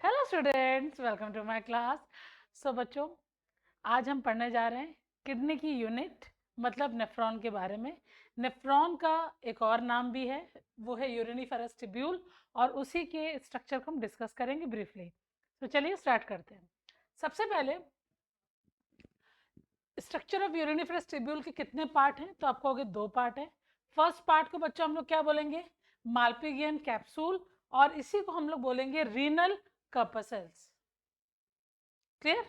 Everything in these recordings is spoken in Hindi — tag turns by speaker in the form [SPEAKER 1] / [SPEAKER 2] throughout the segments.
[SPEAKER 1] Hello students, welcome to my class. So बच्चों, आज हम पढ़ने जा रहे हैं किडनी की यूनिट मतलब नेफ्रॉन के बारे में। नेफ्रॉन का एक और नाम भी है, वो है यूरिनिफरस ट्यूब्यूल, और उसी के स्ट्रक्चर को हम डिस्कस करेंगे ब्रीफली। तो चलिए स्टार्ट करते हैं। सबसे पहले स्ट्रक्चर ऑफ यूरिनिफरस ट्यूब्यूल के कितने पार्ट हैं, तो आप कहोगे दो पार्ट है। फर्स्ट पार्ट को बच्चों हम लोग क्या बोलेंगे? माल्पिगियन कैप्सूल, और इसी को हम लोग बोलेंगे रीनल कर्पसेल्स। क्लियर?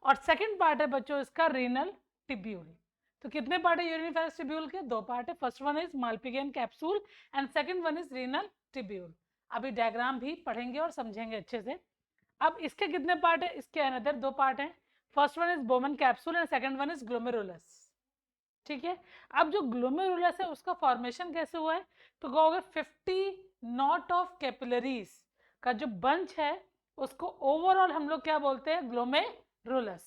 [SPEAKER 1] और सेकंड पार्ट है बच्चों इसका रीनल टिब्यूल। तो कितने पार्ट है यूरिनिफरस टिब्यूल के? दो पार्ट है। First one is Malpighian capsule and second one is renal tubule. अभी डायग्राम भी पढ़ेंगे और समझेंगे अच्छे से। अब इसके कितने पार्ट है? इसके अनदर दो पार्ट हैं। First one is Bowman capsule and second one is glomerulus. ठीक है। अब जो ग्लोमेरुलस है उसका फॉर्मेशन कैसे हुआ है, तो कहोगे 50 नॉट ऑफ कैपिलरीज का जो बंच है उसको ओवरऑल हम लोग क्या बोलते हैं? ग्लोमेरुलस।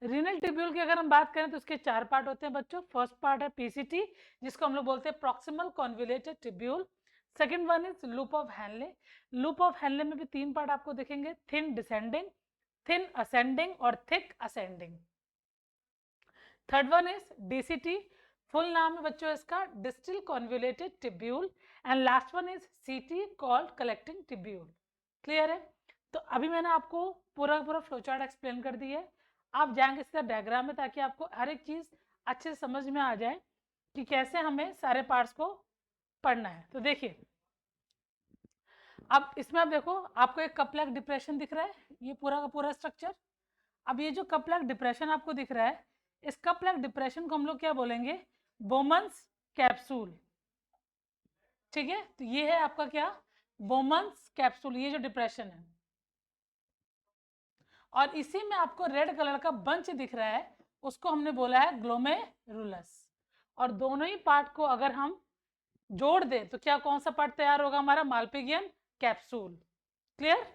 [SPEAKER 1] रीनल ट्यूब्यूल की अगर हम बात करें तो उसके चार पार्ट होते हैं बच्चों। फर्स्ट पार्ट है पीसीटी, जिसको हम लोग बोलते हैं proximal convoluted tubule. Second one is loop of Henle. Loop of Henle में भी तीन पार्ट आपको दिखेंगे, थिन डिसेंडिंग, थिन असेंडिंग और thick ascending. Third one is DCT, full नाम है बच्चों इसका distal convoluted tubule. And last one is सीटी कॉल्ड कलेक्टिंग ट्यूब्यूल। क्लियर है? तो अभी मैंने आपको पूरा पूरा फ्लो चार्ट एक्सप्लेन कर दिया है। आप जाएंगे सीधा डायग्राम में ताकि आपको हर एक चीज अच्छे से समझ में आ जाए कि कैसे हमें सारे पार्ट्स को पढ़ना है। तो देखिए, अब इसमें आप देखो, आपको एक कपलैक डिप्रेशन दिख रहा है, ये पूरा का पूरा स्ट्रक्चर। अब ये जो कपलैक डिप्रेशन आपको दिख रहा है, इस कपलैक डिप्रेशन को हम लोग क्या बोलेंगे? Bowman's capsule. ठीक है, तो ये है आपका क्या? बोमन्स कैप्सूल, ये जो डिप्रेशन है। और इसी में आपको रेड कलर का बंच दिख रहा है, उसको हमने बोला है ग्लोमेरुलस। और दोनों ही पार्ट को अगर हम जोड़ दें तो क्या, कौन सा पार्ट तैयार होगा हमारा? माल्पिगियन कैप्सूल। क्लियर?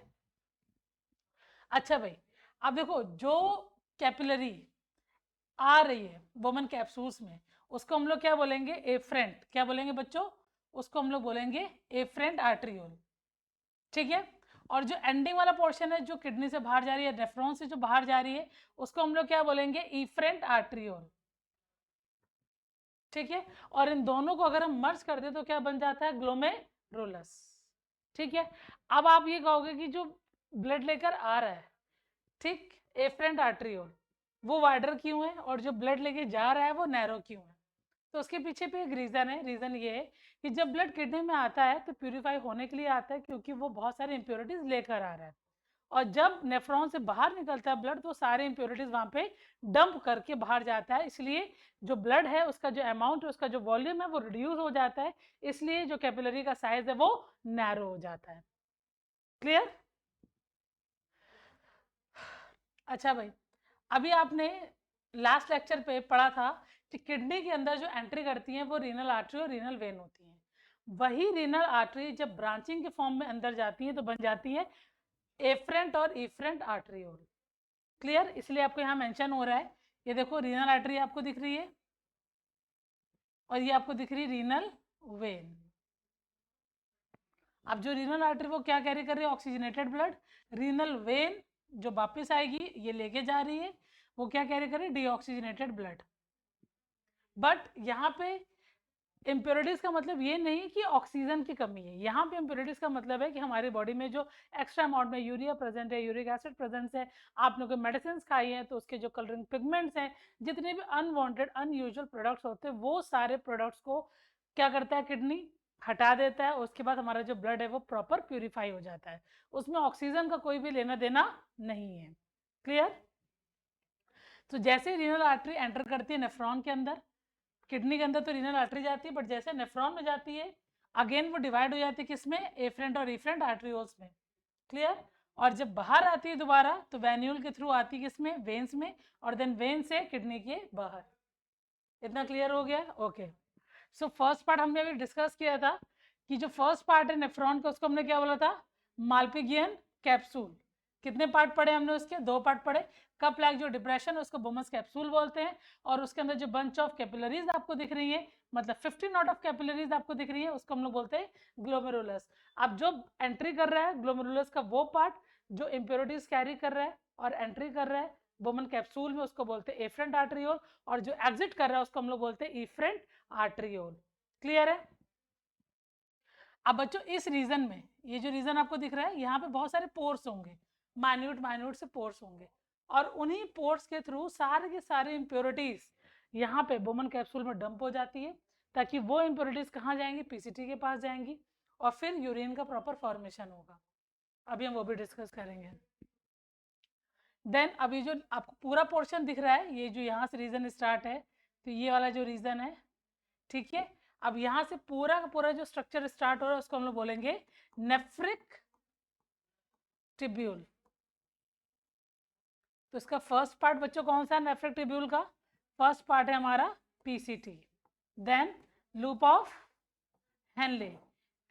[SPEAKER 1] अच्छा भाई, अब देखो, जो कैपिलरी आ रही है वोमन कैप्सूल्स में, उसको हम लोग क्या बोलेंगे? एफ्रेंट। क्या बोलेंगे बच्चों? उसको हम लोग बोलेंगे एफ्रेंट आर्ट्रियोल। ठीक है। और जो एंडिंग वाला पोर्शन है, जो किडनी से बाहर जा रही है, नेफ्रॉन से जो बाहर जा रही है, उसको हम लोग क्या बोलेंगे? Efferent arteriole. ठीक है। और इन दोनों को अगर हम मर्ज कर दे तो क्या बन जाता है? ग्लोमेरुलस। ठीक है। अब आप ये कहोगे कि जो ब्लड लेकर आ रहा है, ठीक, एफ्रेंट आर्ट्रियोल, वो वाइडर क्यों है और जो ब्लड लेके जा रहा है वो नैरो क्यों है? तो उसके पीछे भी एक रीज़न है। रीज़न ये है कि जब ब्लड किडनी में आता है तो प्यूरिफाई होने के लिए आता है, क्योंकि वो बहुत सारे इंप्योरिटीज लेकर आ रहा है। और जब नेफ्रॉन से बाहर निकलता है ब्लड, तो सारे इंप्योरिटीज वहाँ पे डंप करके बाहर जाता है। इसलिए जो ब्लड है उसका जो अमाउंट है, उसका जो वॉल्यूम है वो रिड्यूस हो जाता है। इसलिए जो कैपिलरी का साइज है वो नैरो हो जाता है। क्लियर? अच्छा भाई, अभी आपने लास्ट लेक्चर पे पढ़ा था कि किडनी के अंदर जो एंट्री करती है वो रीनल आर्टरी और रीनल वेन होती है। वही रीनल आर्टरी जब ब्रांचिंग के फॉर्म में अंदर जाती है तो बन जाती है एफरेंट और इफरेंट आर्टरियोल। क्लियर? इसलिए आपको यहाँ मेंशन हो रहा है, ये देखो रीनल आर्टरी आपको दिख रही है और ये आपको दिख रही है रीनल वेन। अब जो रीनल आर्टरी वो क्या कैरी कर रही है? Oxygenated blood. रीनल वेन जो वापस आएगी ये लेके जा रही है, वो क्या कैरी कर रही है? Deoxygenated blood. बट यहाँ पे इम्प्योरिटीज का मतलब ये नहीं कि ऑक्सीजन की कमी है। यहाँ पे इम्प्योरिटीज का मतलब है कि हमारी बॉडी में जो एक्स्ट्रा अमाउंट में यूरिया प्रेजेंट है, यूरिक एसिड प्रेजेंट है, आपने कोई मेडिसिन खाई है तो उसके जो कलरिंग पिगमेंट्स हैं, जितने भी अनवांटेड अनयूजुअल प्रोडक्ट्स होते हैं, वो सारे प्रोडक्ट्स को क्या करता है? किडनी हटा देता है। उसके बाद हमारा जो ब्लड है वो प्रॉपर प्यूरिफाई हो जाता है। उसमें ऑक्सीजन का कोई भी लेना देना नहीं है। क्लियर? तो जैसे ही रीनल आर्टरी एंटर करती है नेफ्रॉन के अंदर, किडनी के अंदर तो रीनल आर्टरी जाती है, बट जैसे नेफ्रॉन में जाती है अगेन वो डिवाइड हो जाती है किसमें? एफरेंट और इफरेंट आर्टरियोल्स में। क्लियर? और जब बाहर आती है दोबारा तो वेन्यूल के थ्रू आती है किसमें? वेन्स में। और देन वेन से किडनी के बाहर। इतना क्लियर हो गया? ओके। सो फर्स्ट पार्ट हमने अभी डिस्कस किया था कि जो फर्स्ट पार्ट है नेफ्रॉन का, उसको हमने क्या बोला था? माल्पिगियन कैप्सूल। कितने पार्ट पढ़े हमने उसके? दो पार्ट पढ़े। कप लाइक जो डिप्रेशन है उसको बोमस कैप्सूल बोलते हैं, और उसके अंदर जो बंच ऑफ कैपिलरीज आपको दिख रही है मतलब 50 नॉट ऑफ कैपिलरीज आपको दिख रही है, उसको हम लोग बोलते हैं ग्लोमेरुलस। अब जो एंट्री कर रहा है ग्लोमेरुलस का वो पार्ट जो इम्प्योरिटीज कैरी कर रहा है और एंट्री कर रहा है बोमन कैप्सूल में, उसको बोलते हैं एफरेंट आर्ट्रियोल, और जो एग्जिट कर रहा है उसको हम लोग बोलते हैं इफरेंट आर्ट्रियोल। क्लियर है? अब बच्चों इस रीजन में, ये जो रीजन आपको दिख रहा है यहाँ पे बहुत सारे पोर्स होंगे, माइन्यूट माइन्यूट से पोर्स होंगे, और उन्हीं पोर्स के थ्रू सारे के सारे इम्प्योरिटीज यहाँ पे बोमन कैप्सूल में डंप हो जाती है, ताकि वो इम्प्योरिटीज कहाँ जाएंगी, पीसीटी के पास जाएंगी, और फिर यूरिन का प्रॉपर फॉर्मेशन होगा। अभी हम वो भी डिस्कस करेंगे। देन अभी जो आपको पूरा पोर्शन दिख रहा है, ये जो यहाँ से रीजन स्टार्ट है, तो ये वाला जो रीजन है, ठीक है। अब यहाँ से पूरा का पूरा जो स्ट्रक्चर स्टार्ट हो रहा है उसको हम लोग बोलेंगे नेफ्रिक टिब्यूल। तो इसका फर्स्ट पार्ट बच्चों कौन सा है नेफ्रिक टिब्यूल का? फर्स्ट पार्ट है हमारा PCT, then loop of Henle,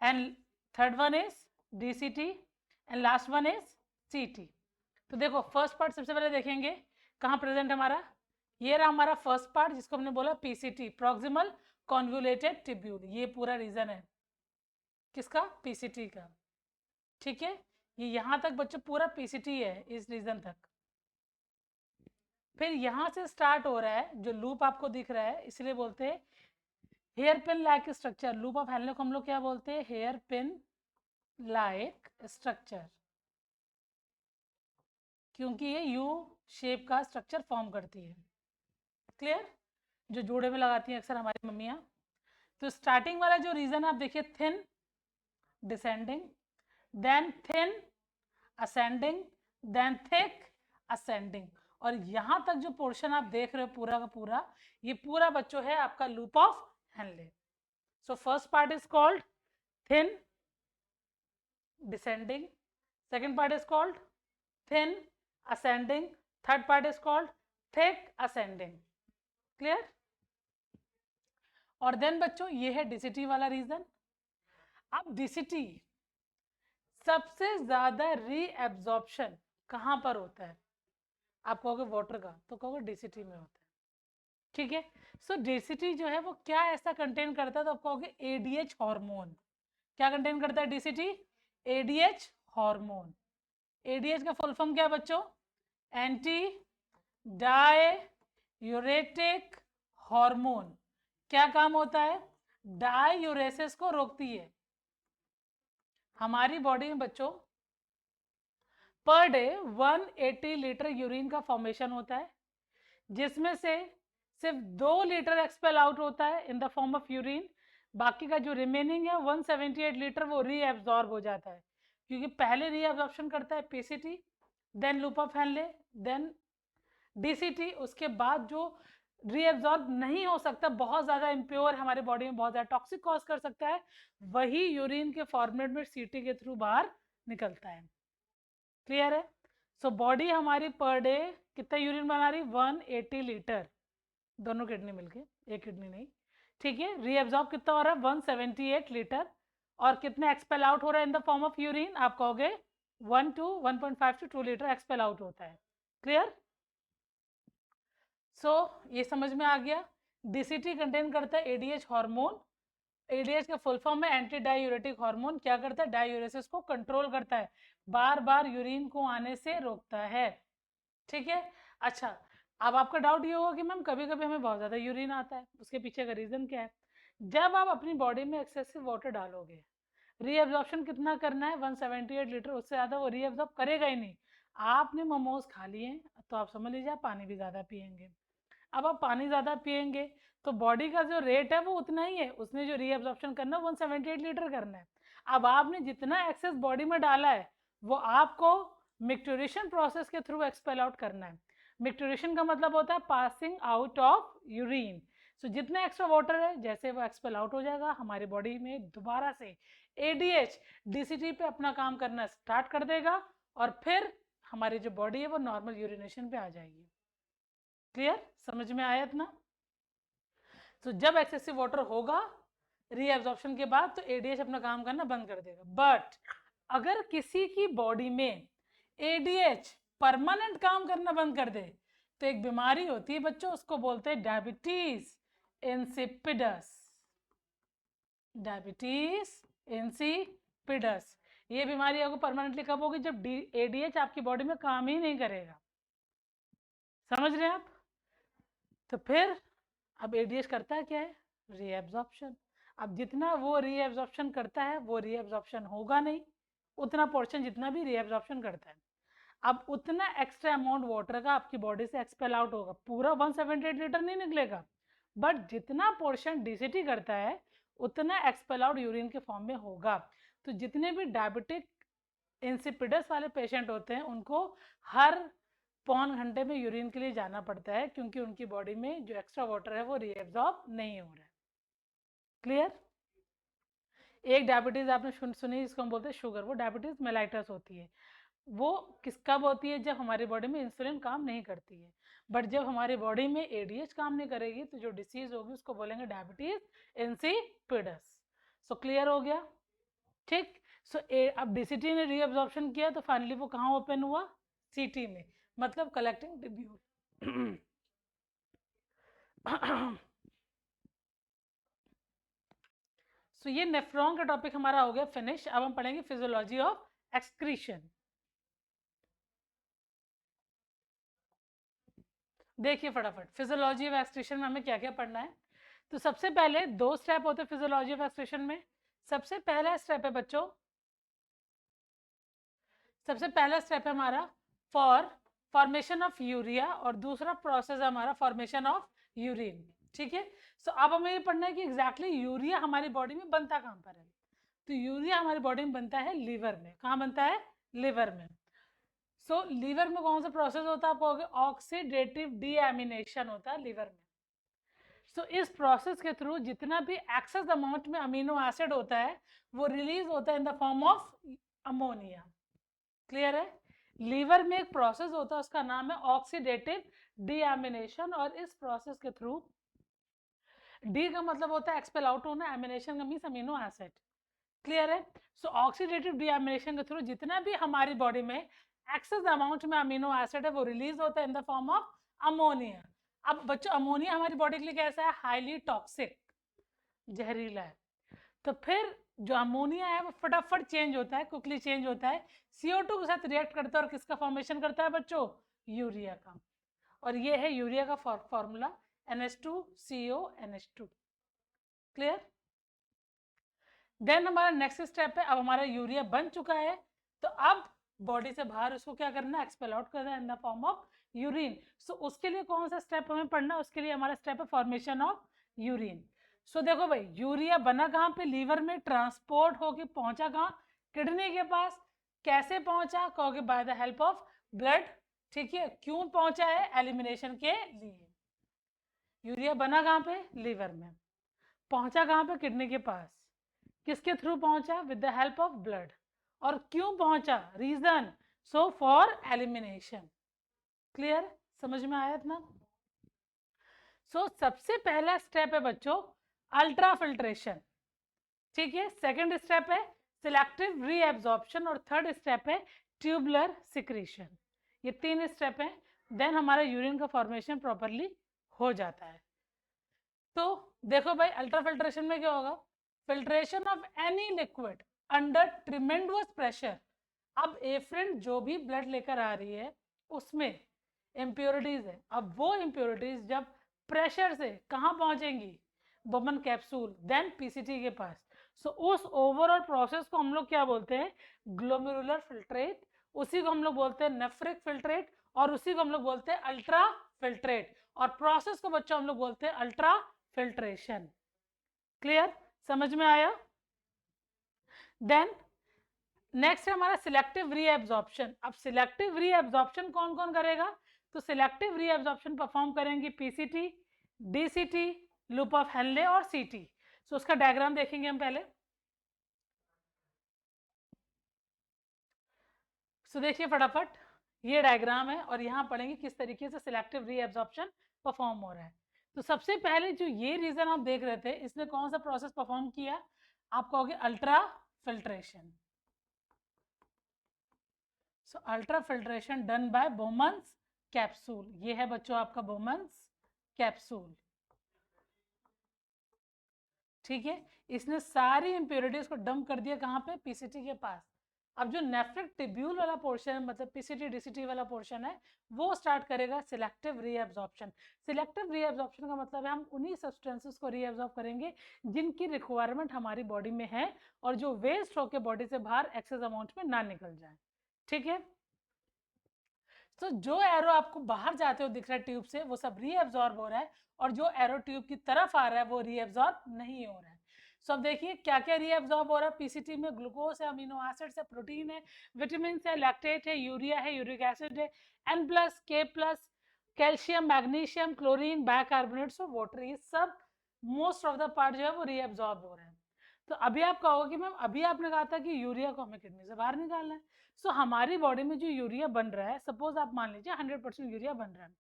[SPEAKER 1] and third one is DCT, and last one is CT. तो देखो फर्स्ट पार्ट सबसे पहले देखेंगे कहाँ प्रेजेंट है हमारा, ये रहा हमारा फर्स्ट पार्ट जिसको हमने बोला पीसीटी, प्रॉक्सिमल कॉन्वोल्यूटेड टिब्यूल। ये पूरा रीजन है किसका? पीसीटी का। ठीक है, ये यहाँ तक बच्चों पूरा पीसीटी है इस रीजन तक। फिर यहाँ से स्टार्ट हो रहा है जो लूप आपको दिख रहा है, इसलिए बोलते हैं hairpin like structure. Loop of Henle को हम लोग क्या बोलते हैं? हेयर पिन लाइक स्ट्रक्चर, क्योंकि ये यू शेप का स्ट्रक्चर फॉर्म करती है। क्लियर? जो जोड़े में लगाती हैं अक्सर हमारी मम्मियाँ। तो स्टार्टिंग वाला जो रीजन आप देखिए, thin descending, then thin ascending, then thick ascending, और यहाँ तक जो पोर्शन आप देख रहे हो पूरा का पूरा, ये पूरा बच्चों है आपका loop of Henley. So first part is called thin descending, second part is called thin ascending, third part is called thick ascending. Clear? और देन बच्चों ये है डीसीटी वाला रीजन। अब डीसीटी सबसे ज्यादा रीएब्जॉर्प्शन कहाँ पर होता है? आप कहोगे वाटर का, तो कहोगे डीसीटी में होता है। ठीक है, सो डीसीटी जो है वो क्या ऐसा कंटेन करता है? तो आप कहोगे एडीएच हार्मोन। क्या कंटेन करता है डीसीटी? ADH hormone. एडीएच का फुल फॉर्म क्या है बच्चों? Anti diuretic hormone. क्या काम होता है? डाययूरेसिस को रोकती है। हमारी बॉडी में बच्चों पर डे 180 लीटर यूरिन का फॉर्मेशन होता है, जिसमें से सिर्फ 2 लीटर एक्सपेल आउट होता है in the form of urine. बाकी का जो रिमेनिंग है 178 लीटर वो रीएब्जॉर्ब हो जाता है, क्योंकि पहले रीएब्जॉर्प्शन करता है PCT, then loop of Henle, then DCT. उसके बाद जो रीएब्जॉर्ब नहीं हो सकता, बहुत ज़्यादा इम्प्योर हमारे बॉडी में बहुत ज़्यादा टॉक्सिक कॉज कर सकता है, वही यूरिन के फॉर्मेट में सीटी के थ्रू बाहर निकलता है। क्लियर है? सो बॉडी हमारी पर डे कितना यूरिन बना रही? 180 लीटर, दोनों किडनी मिलके, एक किडनी नहीं। ठीक है, रीएब्जॉर्ब कितना हो रहा है? 178 लीटर। और कितने एक्सपेल आउट हो रहा है in the form of urine? आप कहोगे 1.5 to 2 लीटर एक्सपेल आउट होता है। क्लियर? सो ये समझ में आ गया। डीसीटी कंटेन करता है एडीएच हार्मोन। एडीएच का फुल फॉर्म है एंटी डाययूरेटिक हार्मोन। क्या करता है? डाययूरेसिस को कंट्रोल करता है, बार बार यूरिन को आने से रोकता है। ठीक है, अच्छा अब आपका डाउट ये होगा कि मैम कभी कभी हमें बहुत ज़्यादा यूरिन आता है, उसके पीछे का रीज़न क्या है? जब आप अपनी बॉडी में एक्सेसिव वाटर डालोगे, रीएब्जॉर्प्शन कितना करना है? 178 लीटर, उससे ज़्यादा वो रीएब्जॉर्ब करेगा ही नहीं। आपने मोमोज खा लिए तो आप समझ लीजिए आप पानी भी ज़्यादा पियेंगे। अब आप पानी ज़्यादा पियेंगे तो बॉडी का जो रेट है वो उतना ही है, उसने जो रीएब्जॉर्प्शन करना है 178 लीटर करना है। अब आपने जितना एक्सेस बॉडी में डाला है वो आपको मिक्टोरेशन प्रोसेस के थ्रू एक्सपेल आउट करना है। मिक्टोरेशन का मतलब होता है पासिंग आउट ऑफ यूरिन। सो जितना एक्स्ट्रा वाटर है जैसे वो एक्सपेल आउट हो जाएगा, हमारी बॉडी में दोबारा से एडीएच डीसीटी पे अपना काम करना स्टार्ट कर देगा, और फिर हमारी जो बॉडी है वो नॉर्मल यूरिनेशन पे आ जाएगी। क्लियर? समझ में आया इतना? तो जब एक्सेसिव वाटर होगा रीएब्जॉर्प्शन के बाद तो एडीएच अपना काम करना बंद कर देगा। बट अगर किसी की बॉडी में एडीएच परमानेंट काम करना बंद कर दे तो एक बीमारी होती है बच्चों, उसको बोलते हैं डायबिटीज इंसिपिडस। Diabetes insipidus. ये बीमारी आपको परमानेंटली कब होगी? जब एडीएच आपकी बॉडी में काम ही नहीं करेगा। समझ रहे हैं आप? तो फिर अब एडीएच करता है क्या है? रीएब्जॉर्प्शन। अब जितना वो रीएब्जॉर्प्शन करता है वो रीएब्जॉर्प्शन होगा नहीं, उतना पोर्शन जितना भी रीएब्जॉर्प्शन करता है, अब उतना एक्स्ट्रा अमाउंट वाटर का आपकी बॉडी से एक्सपेल आउट होगा। पूरा 178 लीटर नहीं निकलेगा, बट जितना पोर्शन डीसीटी करता है उतना एक्सपेल आउट यूरिन के फॉर्म में होगा। तो जितने भी डायबिटिक इंसिपिडस वाले पेशेंट होते हैं उनको हर पौन घंटे में यूरिन के लिए जाना पड़ता है, क्योंकि उनकी बॉडी में जो एक्स्ट्रा वाटर है वो रीएब्जॉर्ब नहीं हो रहा है। क्लियर? एक डायबिटीज आपने सुनी, इसको हम बोलते हैं शुगर, वो डायबिटीज मेलाइटस होती है। वो किस कब होती है? जब हमारी बॉडी में इंसुलिन काम नहीं करती है। बट जब हमारी बॉडी में एडीएच काम नहीं करेगी तो जो डिसीज होगी उसको बोलेंगे डायबिटीज इंसिपिडस। सो क्लियर हो गया? ठीक। सो अब डीसीटी ने रीअब्जॉर्प्शन किया तो फाइनली वो कहाँ ओपन हुआ? सीटी में, मतलब कलेक्टिंग ट्यूब्यूल। सो ये नेफ्रॉन का टॉपिक हमारा हो गया फिनिश। अब हम पढ़ेंगे फिजियोलॉजी ऑफ एक्सक्रीशन। देखिए फटाफट फिजियोलॉजी ऑफ एक्सक्रीशन में हमें क्या क्या पढ़ना है। तो सबसे पहले 2 स्टेप होते हैं फिजियोलॉजी ऑफ एक्सक्रीशन में। सबसे पहला स्टेप है बच्चों, सबसे पहला स्टेप है हमारा फॉर्मेशन ऑफ यूरिया, और दूसरा प्रोसेस है हमारा फॉर्मेशन ऑफ यूरिन। ठीक है। सो अब हमें ये पढ़ना है कि एग्जैक्टली यूरिया हमारी बॉडी में बनता कहाँ पर है। तो यूरिया हमारी बॉडी में बनता है लीवर में। कहाँ बनता है? लीवर में। सो लीवर में कौन सा प्रोसेस होता है? आपको ऑक्सीडेटिव डीएमिनेशन होता है लीवर में। सो इस प्रोसेस के थ्रू जितना भी एक्सेस अमाउंट में अमीनो एसिड होता है वो रिलीज होता है in the form of ammonia. Clear है? लीवर में एक प्रोसेस होता है उसका नाम है ऑक्सीडेटिव डीएमिनेशन, और इस प्रोसेस के थ्रू डी का मतलब होता है एक्सपेल आउट होना, एमिनेशन का मींस अमीनो एसिड। क्लियर है? सो ऑक्सीडेटिव डीएमिनेशन के थ्रू जितना भी हमारी बॉडी में एक्सेस अमाउंट में अमीनो एसिड है वो रिलीज होता है in the form of ammonia. अब बच्चों अमोनिया हमारी बॉडी के लिए कैसा है? हाईली टॉक्सिक, जहरीला है। तो फिर जो अमोनिया है वो फटाफट चेंज होता है, क्विकली चेंज होता है, CO2 के साथ रिएक्ट करता है और किसका फॉर्मेशन करता है बच्चों? यूरिया का। और ये है यूरिया का formula NH2CO NH2। Clear? Then हमारा नेक्स्ट स्टेप है, अब हमारा यूरिया बन चुका है तो अब बॉडी से बाहर उसको क्या करना है? एक्सपेल आउट करना है in the form of urine. So उसके लिए कौन सा स्टेप हमें पढ़ना है? उसके लिए हमारा स्टेप है फॉर्मेशन ऑफ यूरिन। सो देखो भाई, यूरिया बना कहाँ पे? लीवर में। ट्रांसपोर्ट होके पहुंचा कहाँ? किडनी के पास। कैसे पहुंचा? कहोगे by the help of blood. ठीक है। क्यों पहुंचा है? एलिमिनेशन के लिए। यूरिया बना कहाँ पे? लीवर में। पहुंचा कहाँ पे? किडनी के पास। किसके थ्रू पहुंचा? With the help of blood. और क्यों पहुंचा? Reason, so for elimination. Clear? समझ में आया इतना? सो सबसे पहला स्टेप है बच्चों अल्ट्रा फिल्ट्रेशन। ठीक है। सेकंड स्टेप है सिलेक्टिव रीएब्जॉर्प्शन, और थर्ड स्टेप है ट्यूबुलर सिक्रीशन। ये 3 स्टेप हैं, देन हमारा यूरिन का फॉर्मेशन प्रॉपरली हो जाता है। तो देखो भाई, अल्ट्रा फिल्ट्रेशन में क्या होगा? Filtration of any liquid under tremendous pressure. अब एफ्रेंट जो भी ब्लड लेकर आ रही है उसमें इम्प्योरिटीज है। अब वो इम्प्योरिटीज जब प्रेशर से कहाँ पहुंचेंगी? बोमन कैप्सूल, देन पीसीटी के पास। सो उस ओवरऑल प्रोसेस को हम लोग क्या बोलते हैं? Glomerular filtrate. उसी को हम लोग बोलते हैं नेफ्रिक फिल्ट्रेट, और उसी को हम लोग बोलते हैं अल्ट्रा फिल्ट्रेट, और प्रोसेस को बच्चों हम लोग बोलते हैं अल्ट्रा फिल्ट्रेशन। क्लियर? समझ में आया? देन नेक्स्ट है हमारा सिलेक्टिव रीएब्जॉर्प्शन। अब सिलेक्टिव रीएब्जॉर्प्शन कौन कौन करेगा? तो सिलेक्टिव रीएब्जॉर्प्शन परफॉर्म करेंगे PCT, DCT, loop of Henley और सीटी। सो उसका डायग्राम देखेंगे हम पहले। सो देखिए फटाफट, ये डायग्राम है और यहाँ पढ़ेंगे किस तरीके से सिलेक्टिव रीएब्जॉर्प्शन परफॉर्म हो रहा है। तो सबसे पहले जो ये रीजन आप देख रहे थे, इसने कौन सा प्रोसेस परफॉर्म किया? आप कहोगे ultra filtration. So ultra filtration done by Bowman's capsule. ये है बच्चों आपका बोमन्स कैप्सूल। ठीक है, इसने सारी इम्प्योरिटीज को डंप कर दिया कहाँ पे, पीसीटी के पास। अब जो नेफ्रिक टिब्यूल वाला पोर्शन, मतलब पीसीटी डीसीटी वाला पोर्शन है, वो स्टार्ट करेगा सिलेक्टिव रीएब्जॉर्प्शन। सिलेक्टिव रीएब्जॉर्प्शन का मतलब है हम उन्हीं सब्सटेंसेस को रीएब्जॉर्ब करेंगे जिनकी रिक्वायरमेंट हमारी बॉडी में है और जो वेस्ट होकर बॉडी से बाहर एक्सेस अमाउंट में ना निकल जाए। ठीक है, तो जो एरो आपको बाहर जाते हो दिख रहा है ट्यूब से, वो सब रीएब्जॉर्ब हो रहा है, और जो एरो ट्यूब की तरफ आ रहा है वो रीएब्जॉर्ब नहीं हो रहा है। सो अब देखिए क्या क्या रीएब्जॉर्ब हो रहा है पीसीटी में, ग्लूकोज है, अमीनो एसिड्स है, प्रोटीन है, विटामिन है, लैक्टेट है, यूरिया है, यूरिक एसिड है, N+, K+, calcium, magnesium, chlorine, bicarbonates और वाटर, ये सब मोस्ट ऑफ द पार्ट जो है वो रीएब्जॉर्ब हो रहे हैं। तो अभी आप कहोगे कि मैम अभी आपने कहा था कि यूरिया को हमें किडनी से बाहर निकालना है। सो हमारी बॉडी में जो यूरिया बन रहा है, सपोज आप मान लीजिए 100% यूरिया बन रहा है,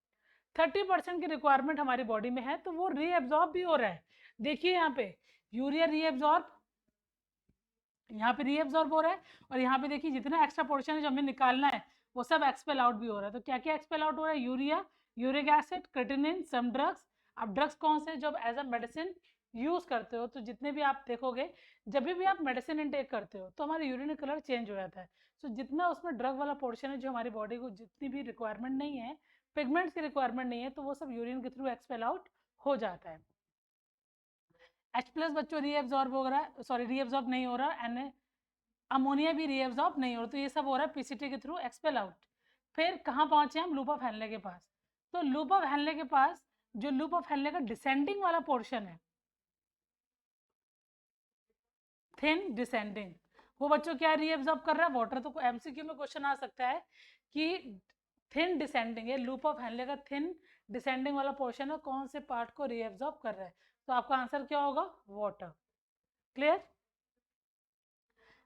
[SPEAKER 1] 30% की रिक्वायरमेंट हमारी बॉडी में है, तो वो रीएब्जॉर्ब भी हो रहा है। देखिए यहाँ पे यूरिया रीएब्जॉर्ब, यहाँ पे रीएब्जॉर्ब हो रहा है, और यहाँ पे देखिए जितना एक्स्ट्रा पोर्शन है जो हमें निकालना है वो सब एक्सपेल आउट भी हो रहा है। तो क्या क्या एक्सपेल आउट हो रहा है, urea, uric acid, creatinine, some drugs. अब ड्रग्स कौन से, जब एज अ मेडिसिन यूज करते हो, तो जितने भी आप देखोगे जब भी आप मेडिसिन इनटेक करते हो तो हमारा यूरिन कलर चेंज हो जाता है। तो जितना उसमें ड्रग वाला पोर्शन है जो हमारी बॉडी को जितनी भी रिक्वायरमेंट नहीं है, पिगमेंट्स की रिक्वायरमेंट नहीं है, तो वो सब यूरिन के थ्रू एक्सपेल आउट हो जाता है। H+ बच्चों रीएब्जॉर्ब हो रहा है, सॉरी रीएब्जॉर्ब नहीं हो रहा, एन अमोनिया भी रीएब्जॉर्ब नहीं हो रहा, तो ये सब हो रहा है पीसीटी के थ्रू एक्सपेल आउट। फिर कहाँ पहुंचे हम, लूप ऑफ हेनले के पास। तो लूप ऑफ हेनले के पास जो लूप ऑफ हेनले का डिसेंडिंग वाला पोर्शन है, थिन डिसेंडिंग, वो बच्चों क्या रीएब्जॉर्ब कर रहा है, वाटर। तो एमसीक्यू में क्वेश्चन आ सकता है कि थिन डिसेंडिंग है, लूप ऑफ हेनले का थिन डिसेंडिंग वाला पोर्शन है, कौन से पार्ट को रीएब्जॉर्ब कर रहा है, तो आपका आंसर क्या होगा, वाटर। क्लियर।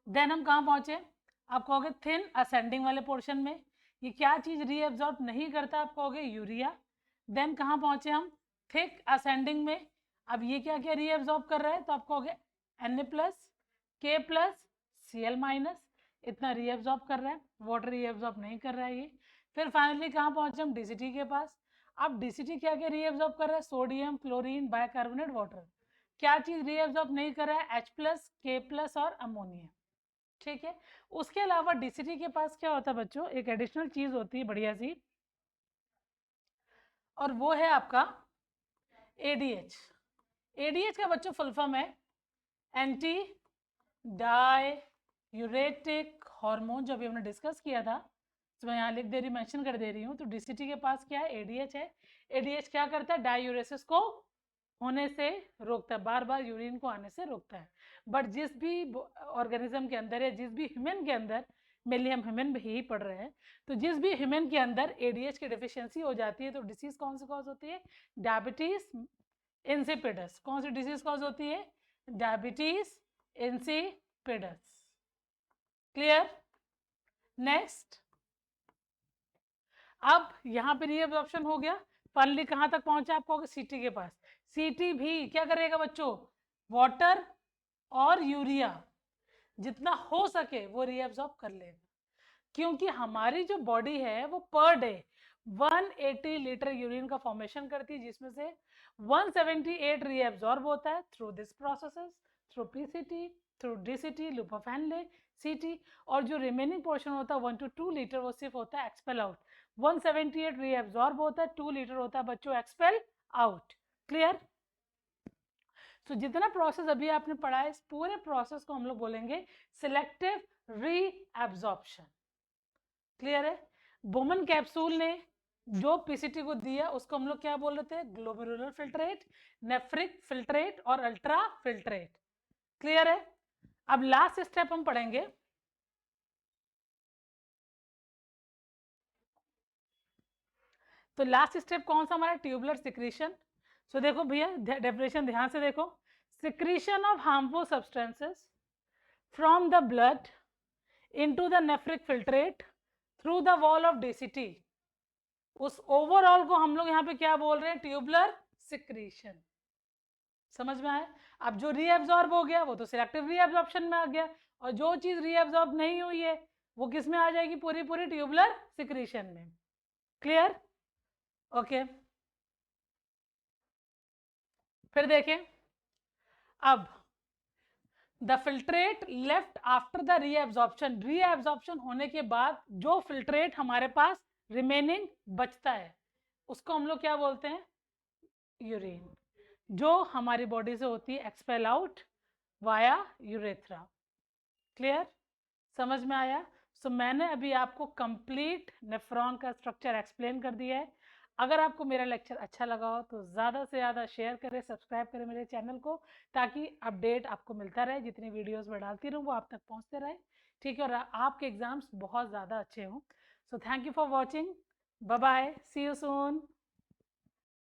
[SPEAKER 1] देन हम कहाँ पहुंचे, आप कहोगे थिन असेंडिंग वाले पोर्शन में, ये क्या चीज रीएब्जॉर्ब नहीं करता, आप कहोगे यूरिया। देन कहाँ पहुंचे हम, थिक असेंडिंग में, अब ये क्या क्या रीएब्जॉर्ब कर रहा है, तो आप कहोगे Na+, K+, Cl-, इतना रीएब्जॉर्ब कर रहा है, वाटर रीएब्जॉर्ब नहीं कर रहा है ये। फिर फाइनली कहाँ पहुंचे हम, डीसीटी के पास। अब डीसीटी क्या क्या रीएब्जॉर्ब कर रहा है, सोडियम, क्लोरीन, बाइकार्बोनेट, वाटर। क्या चीज रीएब्जॉर्ब नहीं कर रहा है, H+, K+ और अमोनिया। ठीक है, उसके अलावा डीसीटी के पास क्या होता है बच्चों, एक एडिशनल चीज होती है बढ़िया सी, और वो है आपका एडीएच। एडीएच का बच्चों फुल फॉर्म है एंटी डाययूरेटिक हार्मोन, जो अभी हमने डिस्कस किया था, तो मैं यहाँ लिख दे रही, मेंशन कर दे रही हूँ। तो डीसीटी के पास क्या है, एडीएच है। एडीएच क्या करता है, डाययूरेसिस को होने से रोकता है, बार बार यूरिन को आने से रोकता है। बट जिस भी ऑर्गेनिज्म के अंदर है, जिस भी ह्यूमन के अंदर, मेनली हम ह्यूमन में ही पढ़ रहे हैं, तो जिस भी ह्यूमन के अंदर एडीएच की डिफिशियंसी हो जाती है, तो डिसीज कौन सी कॉज होती है, डायबिटीज इंसिपिडस। कौन सी डिसीज कॉज होती है, डायबिटीज इंसिपिडस। क्लियर। नेक्स्ट, अब यहाँ पे रीअब्जॉर्प्शन हो गया, फाइनली कहाँ तक पहुंचा, आपको सीटी के पास। सीटी भी क्या करेगा बच्चों, वाटर और यूरिया जितना हो सके वो रीअब्जॉर्ब कर लेगा, क्योंकि हमारी जो बॉडी है वो पर डे 180 लीटर यूरिन का फॉर्मेशन करती है, जिसमें से 178 रीअब्जॉर्ब होता है through this processes, through PCT, through DCT, loop of Henley, सीटी, और जो रिमेनिंग पोर्शन होता है 1 to 2 लीटर वो सिर्फ होता है एक्सपेल आउट। 178 रीअब्जॉर्ब होता है, 2 लीटर होता है बच्चों एक्सपेल आउट। क्लियर। तो जितना प्रोसेस अभी आपने पढ़ा है, इस पूरे प्रोसेस को हम लोग बोलेंगे सिलेक्टिव रीअब्जॉर्प्शन। क्लियर है। बोमन कैप्सूल ने जो पीसीटी को दिया उसको हम लोग क्या बोल रहे थे, ग्लोमेरुलर फिल्ट्रेट, नेफ्रिक फिल्ट्रेट और अल्ट्रा फिल्ट्रेट। क्लियर है। अब लास्ट स्टेप हम पढ़ेंगे, तो लास्ट स्टेप कौन सा हमारा, ट्यूबुलर सिक्रीशन। सो देखो भैया डेफिनेशन ध्यान से देखो, secretion of harmful substances from the blood into the nephric filtrate through the wall of DCT. उस ओवरऑल को हम लोग यहाँ पे क्या बोल रहे हैं, ट्यूबुलर सिक्रीशन। समझ में आया। अब जो रीअब्जॉर्ब हो गया वो तो सिलेक्टिव रीअब्जॉर्प्शन में आ गया, और जो चीज रीअब्जॉर्ब नहीं हुई है वो किस में आ जाएगी, पूरी पूरी ट्यूबुलर सिक्रीशन में। क्लियर। ओके, फिर देखें, अब the filtrate left after the reabsorption, reabsorption होने के बाद जो फिल्ट्रेट हमारे पास रिमेनिंग बचता है उसको हम लोग क्या बोलते हैं? यूरिन, जो हमारी बॉडी से होती है expel out via urethra. Clear? समझ में आया? सो मैंने अभी आपको कंप्लीट नेफ्रॉन का स्ट्रक्चर एक्सप्लेन कर दिया है। अगर आपको मेरा लेक्चर अच्छा लगा हो तो ज़्यादा से ज़्यादा शेयर करें, सब्सक्राइब करें मेरे चैनल को, ताकि अपडेट आपको मिलता रहे, जितनी वीडियोस मैं डालती रहूँ वो आप तक पहुँचते रहे। ठीक है, और आपके एग्जाम्स बहुत ज़्यादा अच्छे हों। So thank you for watching, bye bye, see you soon.